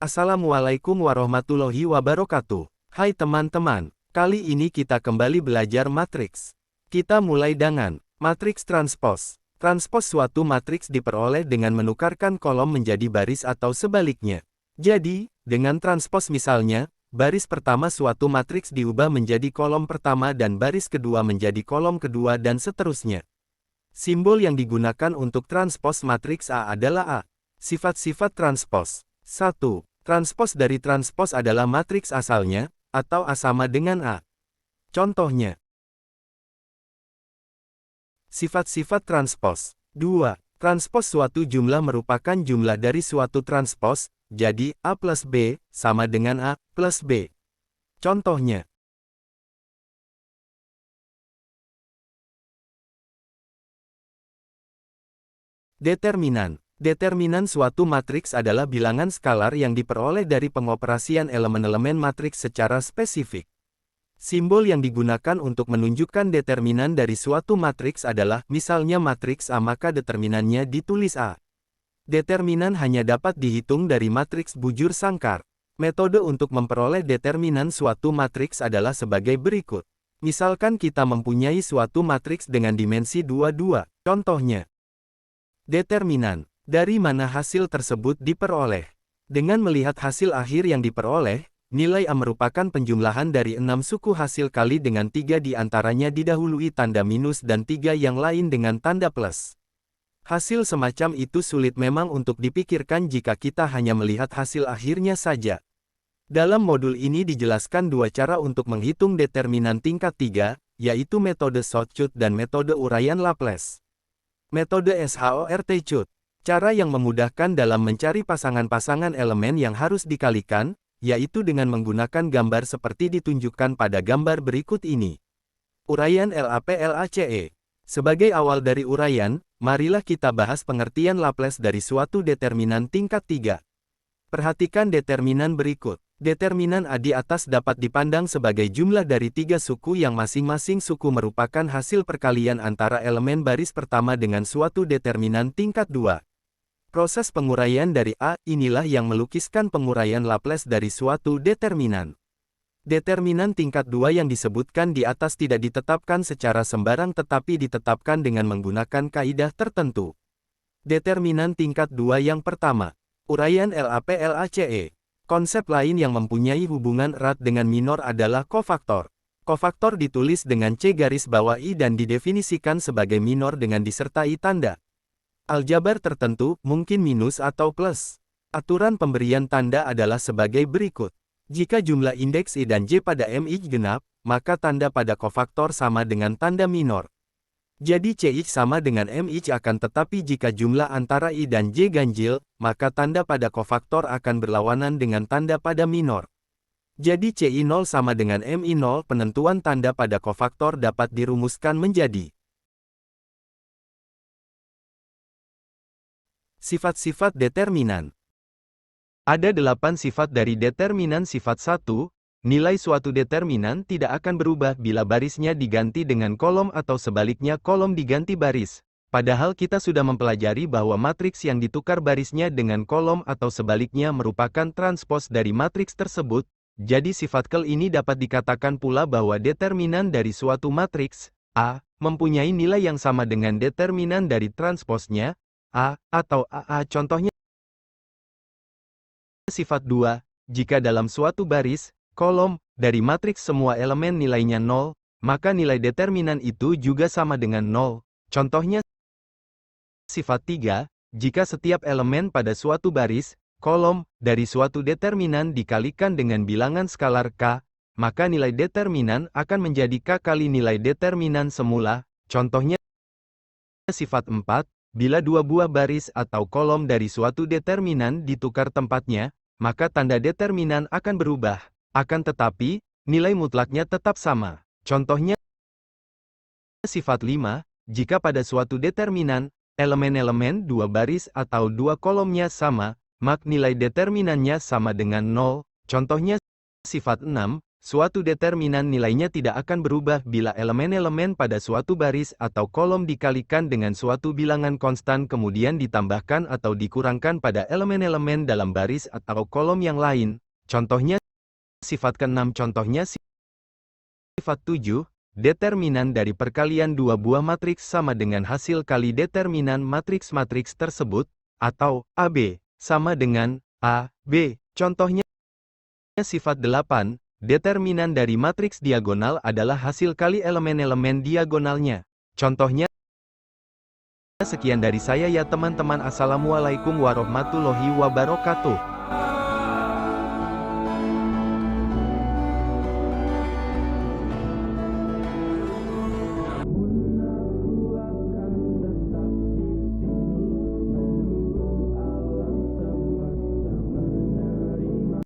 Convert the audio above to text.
Assalamualaikum warahmatullahi wabarakatuh. Hai teman-teman, kali ini kita kembali belajar matriks. Kita mulai dengan matriks transpos. Transpos suatu matriks diperoleh dengan menukarkan kolom menjadi baris atau sebaliknya. Jadi, dengan transpos misalnya, baris pertama suatu matriks diubah menjadi kolom pertama dan baris kedua menjadi kolom kedua dan seterusnya. Simbol yang digunakan untuk transpos matriks A adalah A. Sifat-sifat transpos. 1. Transpos dari transpos adalah matriks asalnya, atau A sama dengan A. Contohnya. Sifat-sifat transpos. 2. Transpos suatu jumlah merupakan jumlah dari suatu transpos, jadi A plus B sama dengan A plus B. Contohnya. Determinan. Determinan suatu matriks adalah bilangan skalar yang diperoleh dari pengoperasian elemen-elemen matriks secara spesifik. Simbol yang digunakan untuk menunjukkan determinan dari suatu matriks adalah, misalnya matriks A maka determinannya ditulis A. Determinan hanya dapat dihitung dari matriks bujur sangkar. Metode untuk memperoleh determinan suatu matriks adalah sebagai berikut. Misalkan kita mempunyai suatu matriks dengan dimensi 22. Contohnya. Determinan. Dari mana hasil tersebut diperoleh? Dengan melihat hasil akhir yang diperoleh, nilai A merupakan penjumlahan dari 6 suku hasil kali dengan 3 di antaranya didahului tanda minus dan 3 yang lain dengan tanda plus. Hasil semacam itu sulit memang untuk dipikirkan jika kita hanya melihat hasil akhirnya saja. Dalam modul ini dijelaskan dua cara untuk menghitung determinan tingkat 3, yaitu metode shortcut dan metode uraian Laplace. Metode shortcut. Cara yang memudahkan dalam mencari pasangan-pasangan elemen yang harus dikalikan, yaitu dengan menggunakan gambar seperti ditunjukkan pada gambar berikut ini. Uraian LAPLACE. Sebagai awal dari uraian, marilah kita bahas pengertian Laplace dari suatu determinan tingkat 3. Perhatikan determinan berikut. Determinan A di atas dapat dipandang sebagai jumlah dari 3 suku yang masing-masing suku merupakan hasil perkalian antara elemen baris pertama dengan suatu determinan tingkat 2. Proses penguraian dari A inilah yang melukiskan penguraian Laplace dari suatu determinan. Determinan tingkat 2 yang disebutkan di atas tidak ditetapkan secara sembarang tetapi ditetapkan dengan menggunakan kaidah tertentu. Determinan tingkat 2 yang pertama. Uraian LAPLACE. Konsep lain yang mempunyai hubungan erat dengan minor adalah kofaktor. Kofaktor ditulis dengan C garis bawah I dan didefinisikan sebagai minor dengan disertai tanda aljabar tertentu, mungkin minus atau plus. Aturan pemberian tanda adalah sebagai berikut. Jika jumlah indeks I dan J pada MI genap, maka tanda pada kofaktor sama dengan tanda minor. Jadi CI sama dengan MI akan tetapi jika jumlah antara I dan J ganjil, maka tanda pada kofaktor akan berlawanan dengan tanda pada minor. Jadi CI 0 sama dengan MI 0. Penentuan tanda pada kofaktor dapat dirumuskan menjadi sifat-sifat determinan. Ada 8 sifat dari determinan. Sifat 1, nilai suatu determinan tidak akan berubah bila barisnya diganti dengan kolom atau sebaliknya kolom diganti baris. Padahal kita sudah mempelajari bahwa matriks yang ditukar barisnya dengan kolom atau sebaliknya merupakan transpos dari matriks tersebut. Jadi sifat kel ini dapat dikatakan pula bahwa determinan dari suatu matriks A mempunyai nilai yang sama dengan determinan dari transposnya A, atau AA. Contohnya, sifat 2, jika dalam suatu baris, kolom, dari matriks semua elemen nilainya 0, maka nilai determinan itu juga sama dengan 0. Contohnya, sifat 3, jika setiap elemen pada suatu baris, kolom, dari suatu determinan dikalikan dengan bilangan skalar K, maka nilai determinan akan menjadi K kali nilai determinan semula. Contohnya, sifat 4, bila dua buah baris atau kolom dari suatu determinan ditukar tempatnya, maka tanda determinan akan berubah. Akan tetapi, nilai mutlaknya tetap sama. Contohnya, sifat 5, jika pada suatu determinan, elemen-elemen dua baris atau dua kolomnya sama, maka nilai determinannya sama dengan 0. Contohnya, sifat 6, Suatu determinan nilainya tidak akan berubah bila elemen-elemen pada suatu baris atau kolom dikalikan dengan suatu bilangan konstan kemudian ditambahkan atau dikurangkan pada elemen-elemen dalam baris atau kolom yang lain. Contohnya sifat ke-6. Contohnya sifat 7. Determinan dari perkalian dua buah matriks sama dengan hasil kali determinan matriks-matriks tersebut, atau AB, sama dengan A, B. Contohnya sifat 8. Determinan dari matriks diagonal adalah hasil kali elemen-elemen diagonalnya. Contohnya, sekian dari saya ya teman-teman. Assalamualaikum warahmatullahi wabarakatuh.